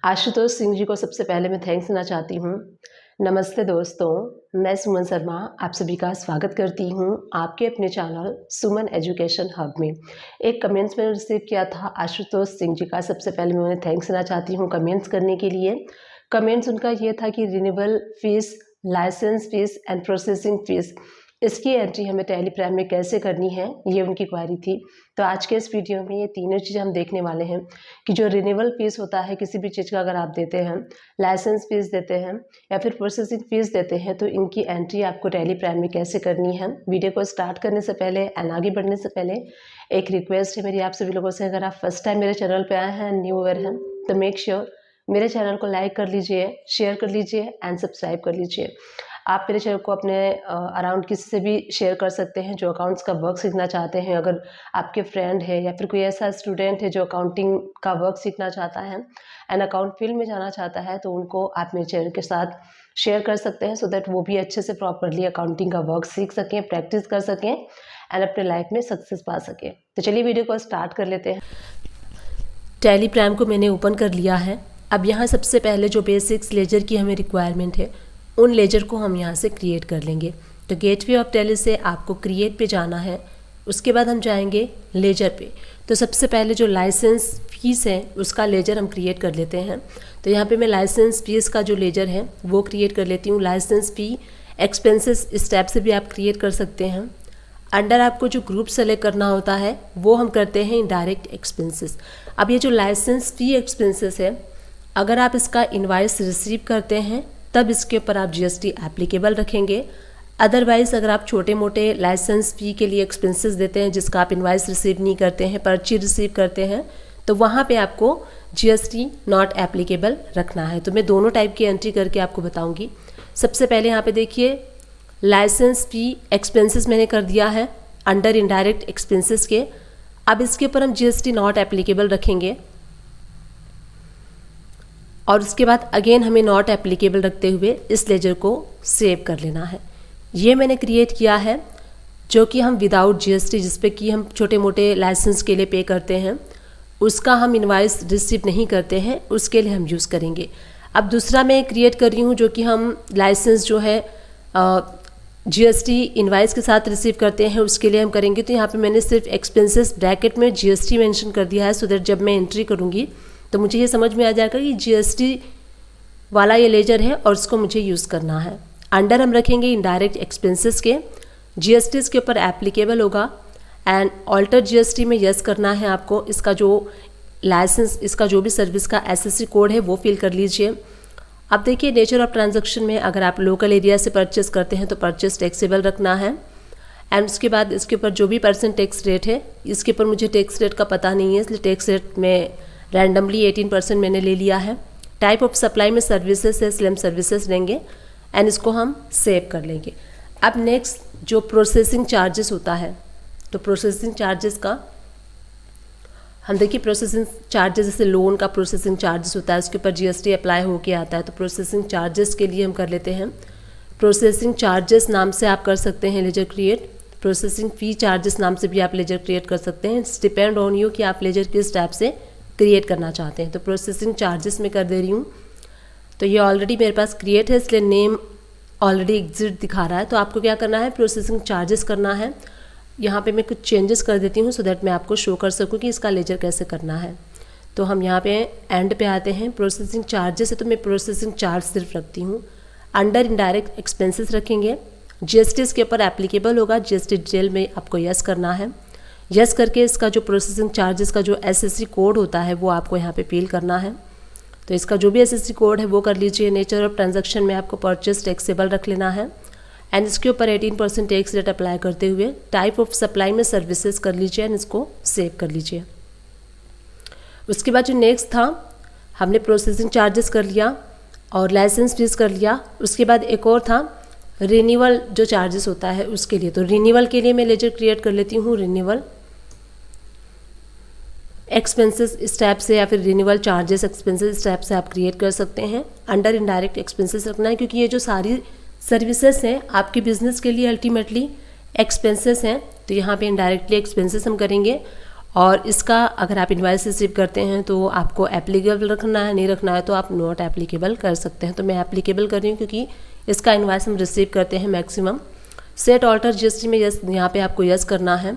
आशुतोष सिंह जी को सबसे पहले मैं थैंक्स देना चाहती हूँ। नमस्ते दोस्तों, मैं सुमन शर्मा आप सभी का स्वागत करती हूँ आपके अपने चैनल सुमन एजुकेशन हब में। एक कमेंट्स मैंने रिसीव किया था आशुतोष सिंह जी का, सबसे पहले मैं उन्हें थैंक्स देना चाहती हूँ कमेंट्स करने के लिए। कमेंट्स उनका ये था कि renewal fees, license fees and processing fees, इसकी एंट्री हमें टेलीग्राम में कैसे करनी है, ये उनकी क्वारी थी। तो आज के इस वीडियो में ये तीनों चीज़ें हम देखने वाले हैं कि जो रिन्यूअल फीस होता है किसी भी चीज़ का, अगर आप देते हैं, लाइसेंस फीस देते हैं या फिर प्रोसेसिंग फीस देते हैं, तो इनकी एंट्री आपको टेलीग्राम में कैसे करनी है। वीडियो को स्टार्ट करने से पहले एंड आगे बढ़ने से पहले एक रिक्वेस्ट है मेरी आप सभी लोगों से, अगर आप फर्स्ट टाइम मेरे चैनल पर आए हैं, न्यू अवेयर हैं, तो मेक श्योर मेरे चैनल को लाइक कर लीजिए, शेयर कर लीजिए एंड सब्सक्राइब कर लीजिए। आप मेरे चैनल को अपने अराउंड किसी से भी शेयर कर सकते हैं जो अकाउंट्स का वर्क सीखना चाहते हैं। अगर आपके फ्रेंड है या फिर कोई ऐसा स्टूडेंट है जो अकाउंटिंग का वर्क सीखना चाहता है एंड अकाउंट फील्ड में जाना चाहता है, तो उनको आप मेरे चैनल के साथ शेयर कर सकते हैं, सो दैट वो भी अच्छे से प्रॉपरली अकाउंटिंग का वर्क सीख सकें, प्रैक्टिस कर सकें एंड अपने लाइफ में सक्सेस पा सकें। तो चलिए वीडियो को स्टार्ट कर लेते हैं। टेलीग्राम को मैंने ओपन कर लिया है। अब यहाँ सबसे पहले जो बेसिक्स लेजर की हमें रिक्वायरमेंट है, उन लेजर को हम यहाँ से क्रिएट कर लेंगे। तो गेटवे ऑफ टैली से आपको क्रिएट पे जाना है, उसके बाद हम जाएंगे लेजर पे। तो सबसे पहले जो लाइसेंस फीस है उसका लेजर हम क्रिएट कर लेते हैं। तो यहाँ पे मैं लाइसेंस फीस का जो लेजर है वो क्रिएट कर लेती हूँ। लाइसेंस फी एक्सपेंसेस इस टैब से भी आप क्रिएट कर सकते हैं। अंडर आपको जो ग्रुप सेलेक्ट करना होता है वो हम करते हैं इनडायरेक्ट एक्सपेंसेस। अब ये जो लाइसेंस फी एक्सपेंसेस है, अगर आप इसका इनवाइस रिसीव करते हैं तब इसके ऊपर आप जीएसटी एप्लीकेबल रखेंगे। अदरवाइज़ अगर आप छोटे मोटे लाइसेंस फी के लिए एक्सपेंसेस देते हैं जिसका आप इनवाइस रिसीव नहीं करते हैं, पर्ची रिसीव करते हैं, तो वहाँ पे आपको जीएसटी नॉट एप्लीकेबल रखना है। तो मैं दोनों टाइप की एंट्री करके आपको बताऊँगी। सबसे पहले यहाँ पे देखिए, लाइसेंस फी एक्सपेंसेस मैंने कर दिया है अंडर इनडायरेक्ट एक्सपेंसेस के। अब इसके ऊपर हम जीएसटी नॉट एप्लीकेबल रखेंगे और उसके बाद अगेन हमें नॉट एप्लीकेबल रखते हुए इस लेजर को सेव कर लेना है। ये मैंने क्रिएट किया है जो कि हम विदाउट जीएसटी, जिस पे कि हम छोटे मोटे लाइसेंस के लिए पे करते हैं, उसका हम इनवाइस रिसीव नहीं करते हैं, उसके लिए हम यूज़ करेंगे। अब दूसरा मैं क्रिएट कर रही हूँ जो कि हम लाइसेंस जो है जीएसटी इनवाइस के साथ रिसीव करते हैं, उसके लिए हम करेंगे। तो यहाँ पे मैंने सिर्फ एक्सपेंसेस ब्रैकेट में जीएसटी मेंशन कर दिया है, सो दैट जब मैं एंट्री करूँगी तो मुझे ये समझ में आ जाएगा कि जीएसटी वाला ये लेजर है और इसको मुझे यूज़ करना है। अंडर हम रखेंगे इनडायरेक्ट एक्सपेंसेस के, जीएसटी इसके ऊपर एप्लीकेबल होगा एंड ऑल्टर जीएसटी में यस करना है आपको। इसका जो लाइसेंस, इसका जो भी सर्विस का एसएससी कोड है वो फिल कर लीजिए। अब देखिए, नेचर ऑफ ट्रांजैक्शन में अगर आप लोकल एरिया से परचेस करते हैं तो परचेस टैक्सेबल रखना है एंड उसके बाद इसके ऊपर जो भी परसेंट टैक्स रेट है, इसके ऊपर मुझे टैक्स रेट का पता नहीं है, इसलिए टैक्स रेट में रैंडमली 18% मैंने ले लिया है। टाइप ऑफ सप्लाई में सर्विसेज से स्लम सर्विसेज लेंगे एंड इसको हम सेव कर लेंगे। अब नेक्स्ट जो प्रोसेसिंग चार्जेस होता है, तो प्रोसेसिंग चार्जेस का हम देखिए, प्रोसेसिंग चार्जेस जैसे लोन का प्रोसेसिंग चार्जेस होता है, उसके ऊपर जीएसटी अप्लाई होके आता है। तो प्रोसेसिंग चार्जेस के लिए हम कर लेते हैं, प्रोसेसिंग चार्जेस नाम से आप कर सकते हैं laser create. Processing fee charges नाम से भी आप लेजर क्रिएट कर सकते हैं। इट्स डिपेंड ऑन यू कि आप लेजर किस टाइप से क्रिएट करना चाहते हैं। तो प्रोसेसिंग चार्जेस में कर दे रही हूँ। तो ये ऑलरेडी मेरे पास क्रिएट है, इसलिए नेम ऑलरेडी एग्जिट दिखा रहा है। तो आपको क्या करना है, प्रोसेसिंग चार्जेस करना है। यहाँ पे मैं कुछ चेंजेस कर देती हूँ सो दैट मैं आपको शो कर सकूँ कि इसका लेजर कैसे करना है। तो हम यहाँ पे एंड पे आते हैं, प्रोसेसिंग चार्जेस है तो मैं प्रोसेसिंग चार्ज सिर्फ रखती हूँ। अंडर इनडायरेक्ट एक्सपेंसेस रखेंगे, जीएसटी इसके ऊपर एप्लीकेबल होगा, जीएसटी डिटेल में आपको यस करना है। यस करके इसका जो प्रोसेसिंग चार्जेस का जो एसएससी कोड होता है वो आपको यहाँ पे फिल करना है। तो इसका जो भी एसएससी कोड है वो कर लीजिए। नेचर ऑफ ट्रांजैक्शन में आपको परचेस टैक्सेबल रख लेना है एंड इसके ऊपर 18% टैक्स रेट अप्लाई करते हुए टाइप ऑफ सप्लाई में सर्विसेज कर लीजिए एंड इसको सेव कर लीजिए। उसके बाद जो नेक्स्ट था, हमने प्रोसेसिंग चार्जेस कर लिया और लाइसेंस फीस कर लिया। उसके बाद एक और था रिन्यूअल जो चार्जेस होता है उसके लिए। तो रिन्यूअल के लिए मैं लेजर क्रिएट कर लेती हूँ, रिन्यूअल एक्सपेंसेस इस टाइप से या फिर रिन्यूअल चार्जेस एक्सपेंसेस इस टाइप से आप क्रिएट कर सकते हैं। अंडर इनडायरेक्ट एक्सपेंसेस रखना है क्योंकि ये जो सारी सर्विसेज हैं आपके बिजनेस के लिए अल्टीमेटली एक्सपेंसेस हैं। तो यहाँ पे इनडायरेक्टली एक्सपेंसेस हम करेंगे और इसका अगर आप इनवाइस रिसीव करते हैं तो आपको एप्लीकेबल रखना है, नहीं रखना है तो आप नॉट एप्लीकेबल कर सकते हैं। तो मैं एप्लीकेबल कर रही हूँ क्योंकि इसका इनवाइस हम रिसीव करते हैं मैक्सिमम। सेट ऑल्टर जीएसटी में यस, यहाँ पे आपको यस करना है।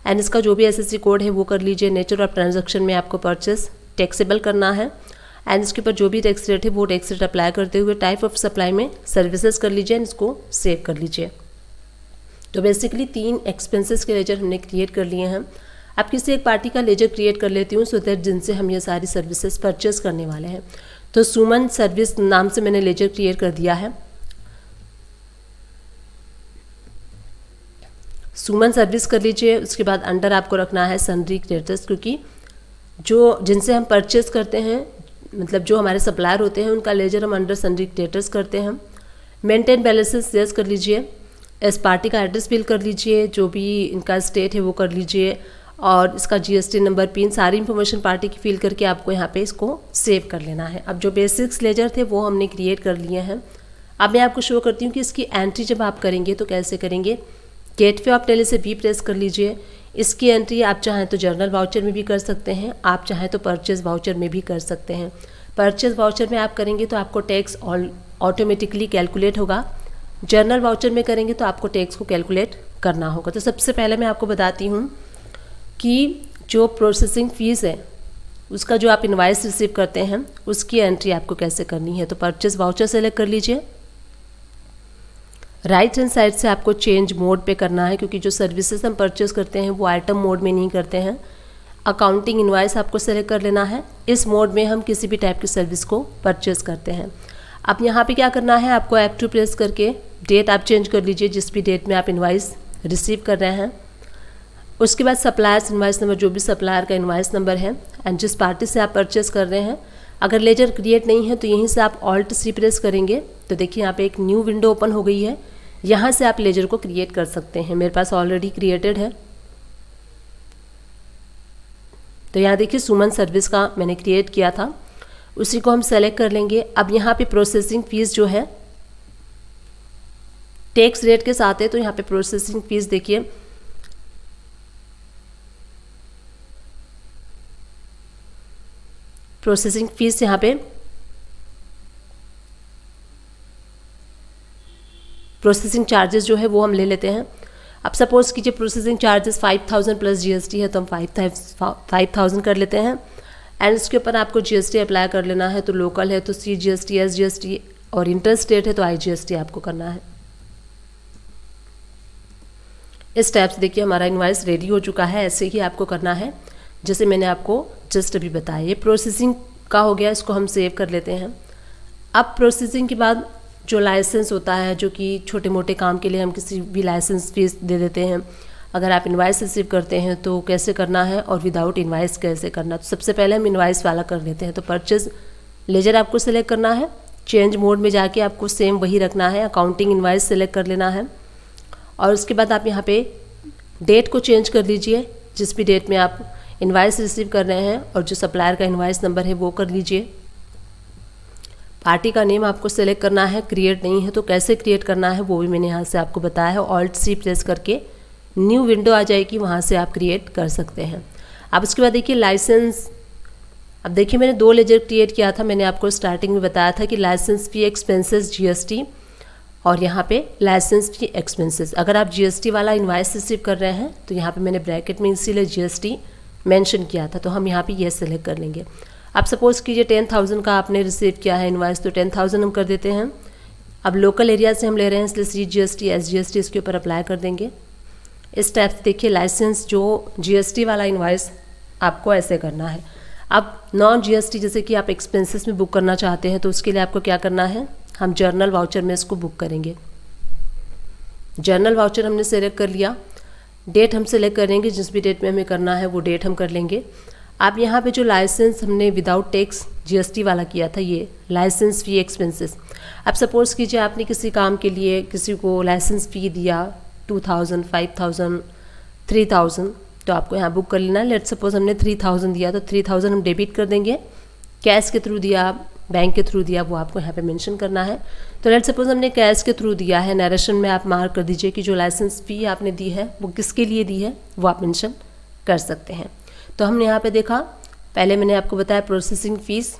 एंड इसका जो भी एसएससी कोड है वो कर लीजिए। नेचर ऑफ ट्रांजैक्शन में आपको परचेस टैक्सेबल करना है एंड इसके ऊपर जो भी टैक्स रेट है वो टैक्स रेट अप्लाई करते हुए टाइप ऑफ सप्लाई में सर्विसेज कर लीजिए एंड इसको सेव कर लीजिए। तो बेसिकली 3 एक्सपेंसेस के लेजर हमने क्रिएट कर लिए हैं। अब किसी एक पार्टी का लेजर क्रिएट कर लेती हूँ सो दैट जिनसे हम ये सारी सर्विसेज परचेस करने वाले हैं। तो सुमन सर्विस नाम से मैंने लेजर क्रिएट कर दिया है। सुमन सर्विस कर लीजिए। उसके बाद अंडर आपको रखना है सन्ड्री क्रेडिटर्स, क्योंकि जो जिनसे हम परचेस करते हैं मतलब जो हमारे सप्लायर होते हैं उनका लेजर हम अंडर सन्ड्री क्रेडिटर्स करते हैं। मेंटेन बैलेंसेस यस कर लीजिए। इस पार्टी का एड्रेस फिल कर लीजिए, जो भी इनका स्टेट है वो कर लीजिए और इसका जीएसटी नंबर, पिन, सारी इन्फॉर्मेशन पार्टी की फिल करके आपको यहाँ पे इसको सेव कर लेना है। अब जो बेसिक्स लेजर थे वो हमने क्रिएट कर लिए हैं। अब मैं आपको शो करती हूँ कि इसकी एंट्री जब आप करेंगे तो कैसे करेंगे। गेटवे ऑफ टेली से बी प्रेस कर लीजिए। इसकी एंट्री आप चाहें तो जर्नल वाउचर में भी कर सकते हैं, आप चाहें तो परचेज वाउचर में भी कर सकते हैं। परचेज वाउचर में आप करेंगे तो आपको टैक्स ऑटोमेटिकली कैलकुलेट होगा। जर्नल वाउचर में करेंगे तो आपको टैक्स को कैलकुलेट करना होगा। तो सबसे पहले मैं आपको बताती हूँ कि जो प्रोसेसिंग फ़ीस है उसका जो आप इनवाइस रिसीव करते हैं उसकी एंट्री आपको कैसे करनी है। तो परचेज वाउचर सेलेक्ट कर लीजिए। राइट हैंड साइड से आपको चेंज मोड पे करना है, क्योंकि जो सर्विसेज हम परचेस करते हैं वो आइटम मोड में नहीं करते हैं। अकाउंटिंग इनवाइस आपको सेलेक्ट कर लेना है। इस मोड में हम किसी भी टाइप की सर्विस को परचेस करते हैं। अब यहाँ पे क्या करना है, आपको F2 प्रेस करके डेट आप चेंज कर लीजिए जिस भी डेट में आप इनवाइस रिसीव कर रहे हैं। उसके बाद सप्लायर्स इनवाइस नंबर, जो भी सप्लायर का इनवाइस नंबर है एंड जिस पार्टी से आप परचेस कर रहे हैं। अगर लेजर क्रिएट नहीं है तो यहीं से आप Alt+C प्रेस करेंगे तो देखिए यहाँ पे एक न्यू विंडो ओपन हो गई है। यहाँ से आप लेजर को क्रिएट कर सकते हैं। मेरे पास ऑलरेडी क्रिएटेड है। तो यहाँ देखिए सुमन सर्विस का मैंने क्रिएट किया था, उसी को हम सेलेक्ट कर लेंगे। अब यहाँ पे प्रोसेसिंग फीस जो है टैक्स रेट के साथ है, तो यहाँ पे प्रोसेसिंग फीस देखिए प्रोसेसिंग फीस यहाँ पे प्रोसेसिंग चार्जेस जो है वो हम ले लेते हैं। अब सपोज कीजिए प्रोसेसिंग चार्जेस 5000 प्लस जीएसटी है तो हम 5000 कर लेते हैं एंड इसके ऊपर आपको जीएसटी अप्लाई कर लेना है। तो लोकल है तो CGST, SGST और इंटर स्टेट है तो IGST आपको करना है। इस टाइप से देखिए हमारा इनवाइस रेडी हो चुका है। ऐसे ही आपको करना है जैसे मैंने आपको जस्ट अभी बताया। ये प्रोसेसिंग का हो गया, इसको हम सेव कर लेते हैं। अब प्रोसेसिंग के बाद जो लाइसेंस होता है, जो कि छोटे मोटे काम के लिए हम किसी भी लाइसेंस फीस दे देते हैं। अगर आप इनवाइस रिसीव करते हैं तो कैसे करना है और विदाउट इनवाइस कैसे करना। तो सबसे पहले हम इनवाइस वाला कर लेते हैं। तो परचेज लेजर आपको सेलेक्ट करना है। चेंज मोड में जाके आपको सेम वही रखना है। अकाउंटिंग इनवाइस सेलेक्ट कर लेना है और उसके बाद आप यहाँ पे डेट को चेंज कर लीजिए जिस भी डेट में आप इनवाइस रिसीव कर रहे हैं और जो सप्लायर का इनवाइस नंबर है वो कर लीजिए। पार्टी का नेम आपको सेलेक्ट करना है। क्रिएट नहीं है तो कैसे क्रिएट करना है वो भी मैंने यहाँ से आपको बताया है। Alt+C प्रेस करके न्यू विंडो आ जाएगी, वहाँ से आप क्रिएट कर सकते हैं। अब उसके बाद देखिए लाइसेंस। अब देखिए मैंने 2 लेजर क्रिएट किया था। मैंने आपको स्टार्टिंग में बताया था कि लाइसेंस फी एक्सपेंसेस GST और यहाँ पे लाइसेंस फी एक्सपेंसेस। अगर आप GST वाला इनवाइस रिसीव कर रहे हैं तो यहाँ पे मैंने ब्रैकेट में इसीलिए GST मेंशन किया था, तो हम यहाँ पे ये सेलेक्ट कर लेंगे। आप सपोज कीजिए 10,000 का आपने रिसीव किया है इनवाइस तो 10,000 हम कर देते हैं। अब लोकल एरिया से हम ले रहे हैं इसलिए CGST, SGST इसके ऊपर अप्लाई कर देंगे। इस टाइप से देखिए लाइसेंस जो GST वाला इनवाइस आपको ऐसे करना है। अब नॉन GST जैसे कि आप एक्सपेंसेस में बुक करना चाहते हैं तो उसके लिए आपको क्या करना है, हम जर्नल वाउचर में इसको बुक करेंगे। जर्नल वाउचर हमने सेलेक्ट कर लिया। डेट हम सेलेक्ट करेंगे, जिस भी डेट में हमें करना है वो डेट हम कर लेंगे। आप यहाँ पे जो लाइसेंस हमने विदाउट टैक्स GST वाला किया था, ये लाइसेंस फ़ी एक्सपेंसेस। अब सपोज़ कीजिए आपने किसी काम के लिए किसी को लाइसेंस फ़ी दिया 2000, 5000, 3000, तो आपको यहाँ बुक कर लेना है। लेट सपोज हमने 3000 दिया तो 3000 हम डेबिट कर देंगे। कैश के थ्रू दिया, बैंक के थ्रू दिया, वो आपको यहाँ पे मेंशन करना है। तो लेट सपोज हमने कैश के थ्रू दिया है, नरेशन में आप मार्क कर दीजिए कि जो लाइसेंस फ़ी आपने दी है वो किसके लिए दी है, वो आप मेंशन कर सकते हैं। तो हमने यहाँ पे देखा, पहले मैंने आपको बताया प्रोसेसिंग फ़ीस,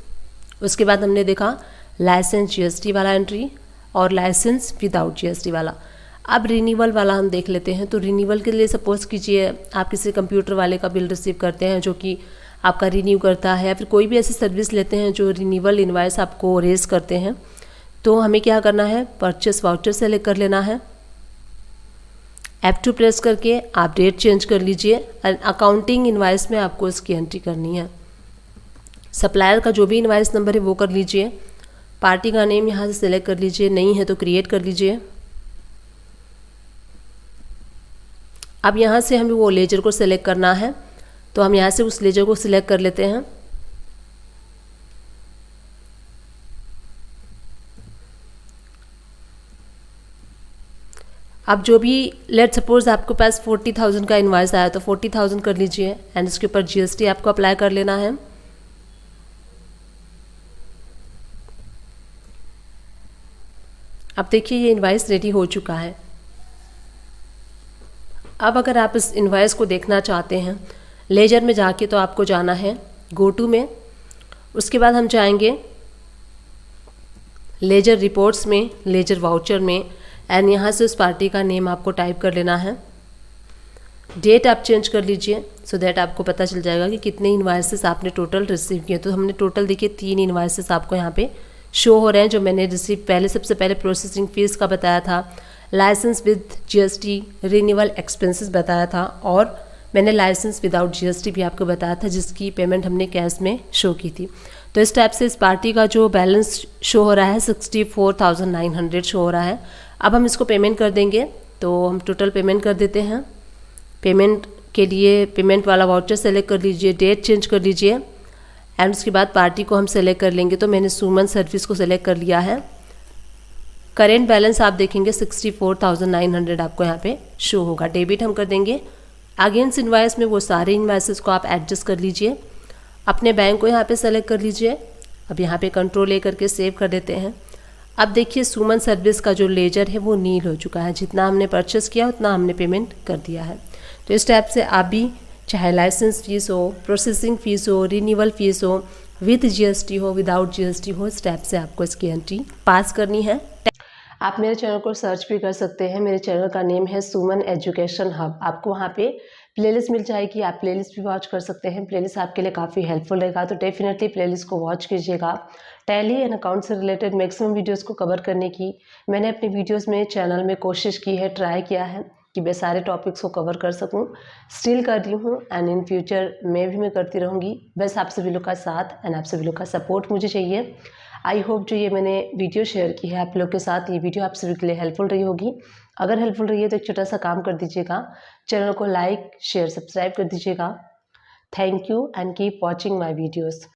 उसके बाद हमने देखा लाइसेंस जीएसटी वाला एंट्री और लाइसेंस विदाउट जीएसटी वाला। अब रिन्यूअल वाला हम देख लेते हैं। तो रिन्यूअल के लिए सपोज़ कीजिए आप किसी कंप्यूटर वाले का बिल रिसीव करते हैं जो कि आपका रिन्यू करता है, या फिर कोई भी ऐसी सर्विस लेते हैं जो रिन्यूअल इनवॉइस आपको रेज करते हैं, तो हमें क्या करना है, परचेस वाउचर सेलेक्ट कर लेना है। F2 प्रेस करके आप डेट चेंज कर लीजिए। अकाउंटिंग इनवॉइस में आपको इसकी एंट्री करनी है। सप्लायर का जो भी इनवॉइस नंबर है वो कर लीजिए। पार्टी का नेम यहाँ से सिलेक्ट कर लीजिए, नहीं है तो क्रिएट कर लीजिए। अब यहाँ से हमें वो लेजर को सिलेक्ट करना है, तो हम यहाँ से उस लेजर को सिलेक्ट कर लेते हैं। अब जो भी लेट सपोज आपके पास 40,000 का इनवॉइस आया तो 40,000 कर लीजिए एंड इसके ऊपर जीएसटी आपको अप्लाई कर लेना है। अब देखिए ये इनवॉइस रेडी हो चुका है। अब अगर आप इस इनवॉइस को देखना चाहते हैं लेजर में जाके, तो आपको जाना है गो टू में, उसके बाद हम जाएंगे लेजर रिपोर्ट्स में, लेजर वाउचर में, एंड यहाँ से उस पार्टी का नेम आपको टाइप कर लेना है। डेट आप चेंज कर लीजिए सो दैट आपको पता चल जाएगा कि कितने इनवॉइसेस आपने टोटल रिसीव किए। तो हमने टोटल देखिए 3 इनवॉइसेस आपको यहाँ पे शो हो रहे हैं जो मैंने रिसीव पहले सबसे पहले प्रोसेसिंग फ़ीस का बताया था, license with GST, renewal expenses बताया था, और मैंने लाइसेंस विदाउट जीएसटी भी आपको बताया था जिसकी पेमेंट हमने कैश में शो की थी। तो इस टाइप से इस पार्टी का जो बैलेंस शो हो रहा है 64,900 शो हो रहा है। अब हम इसको पेमेंट कर देंगे, तो हम टोटल पेमेंट कर देते हैं। पेमेंट के लिए पेमेंट वाला वाउचर सेलेक्ट कर लीजिए, डेट चेंज कर लीजिए एंड उसके बाद पार्टी को हम सेलेक्ट कर लेंगे। तो मैंने सुमन सर्विस को सेलेक्ट कर लिया है। करेंट बैलेंस आप देखेंगे 64,900 आपको यहाँ पे शो होगा। डेबिट हम कर देंगे। अगेंस्ट इनवॉइस में वो सारे इनवॉइसेस को आप एडजस्ट कर लीजिए। अपने बैंक को यहाँ पे सेलेक्ट कर लीजिए। अब यहाँ पे कंट्रोल ले करके सेव कर देते हैं। अब देखिए सुमन सर्विस का जो लेजर है वो नील हो चुका है। जितना हमने परचेस किया उतना हमने पेमेंट कर दिया है। तो इस टाइप से आप भी चाहे लाइसेंस फ़ीस हो, प्रोसेसिंग फ़ीस हो, रिन्यूअल फ़ीस हो, विद जीएसटी हो, विदाउट जीएसटी हो, इस टाइप से आपको इसकी एंट्री पास करनी है। आप मेरे चैनल को सर्च भी कर सकते हैं। मेरे चैनल का नेम है सुमन एजुकेशन हब। आपको वहाँ पे प्लेलिस्ट मिल जाएगी, आप प्लेलिस्ट भी वॉच कर सकते हैं। प्लेलिस्ट आपके लिए काफ़ी हेल्पफुल रहेगा, तो डेफिनेटली प्लेलिस्ट को वॉच कीजिएगा। टैली एंड अकाउंट से रिलेटेड मैक्सिमम वीडियोस को कवर करने की मैंने अपनी वीडियोस में चैनल में कोशिश की है, ट्राई किया है कि मैं सारे टॉपिक्स को कवर कर सकूं। स्टिल कर रही हूँ एंड इन फ्यूचर मैं करती रहूँगी। बस आप सभी लोग का साथ एंड आप सभी लोग का सपोर्ट मुझे चाहिए। आई होप जो ये मैंने वीडियो शेयर की है आप लोग के साथ, ये वीडियो आप सभी के लिए हेल्पफुल रही होगी। अगर हेल्पफुल रही है तो एक छोटा सा काम कर दीजिएगा, चैनल को लाइक शेयर सब्सक्राइब कर दीजिएगा। Thank you and keep watching my videos.